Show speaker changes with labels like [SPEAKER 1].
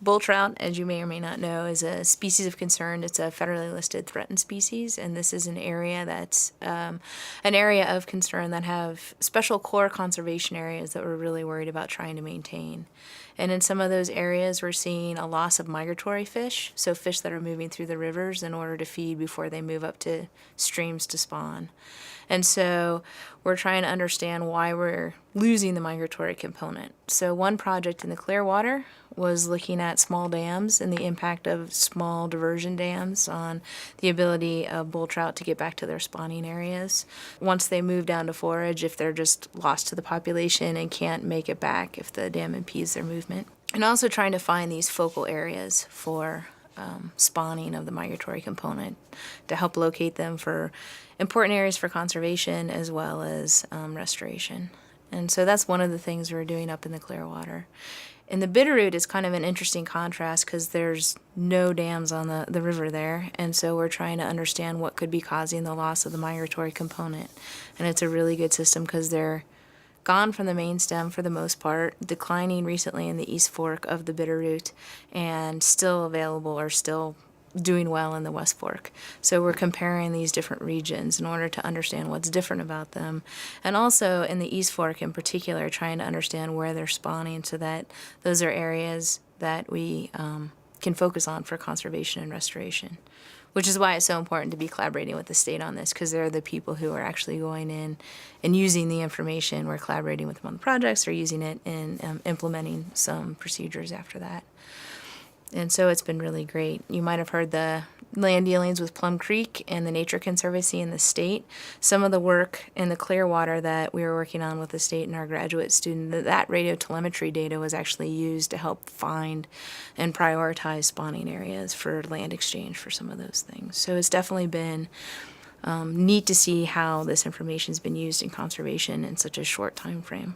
[SPEAKER 1] Bull trout, as you may or may not know, is a species of concern. It's a federally listed threatened species, and this is an area that's an area of concern that have special core conservation areas that we're really worried about trying to maintain. And in some of those areas, we're seeing a loss of migratory fish, so fish that are moving through the rivers in order to feed before they move up to streams to spawn. And so we're trying to understand why we're losing the migratory component. So one project in the Clearwater was looking at small dams and the impact of small diversion dams on the ability of bull trout to get back to their spawning areas. Once they move down to forage, if they're just lost to the population and can't make it back if the dam impedes their movement. And also trying to find these focal areas for spawning of the migratory component to help locate them for important areas for conservation as well as restoration. And so that's one of the things we're doing up in the Clearwater. In the Bitterroot, it's kind of an interesting contrast because there's no dams on the river there, and so we're trying to understand what could be causing the loss of the migratory component. And it's a really good system because they're gone from the main stem for the most part, declining recently in the East Fork of the Bitterroot, and still available or still doing well in the West Fork. So we're comparing these different regions in order to understand what's different about them. And also in the East Fork in particular, trying to understand where they're spawning so that those are areas that we can focus on for conservation and restoration. Which is why it's so important to be collaborating with the state on this, because they're the people who are actually going in and using the information. We're collaborating with them on the projects or using it and implementing some procedures after that. And so it's been really great. You might have heard the land dealings with Plum Creek and the Nature Conservancy in the state. Some of the work in the Clearwater that we were working on with the state and our graduate student, that radio telemetry data was actually used to help find and prioritize spawning areas for land exchange for some of those things. So it's definitely been neat to see how this information has been used in conservation in such a short time frame.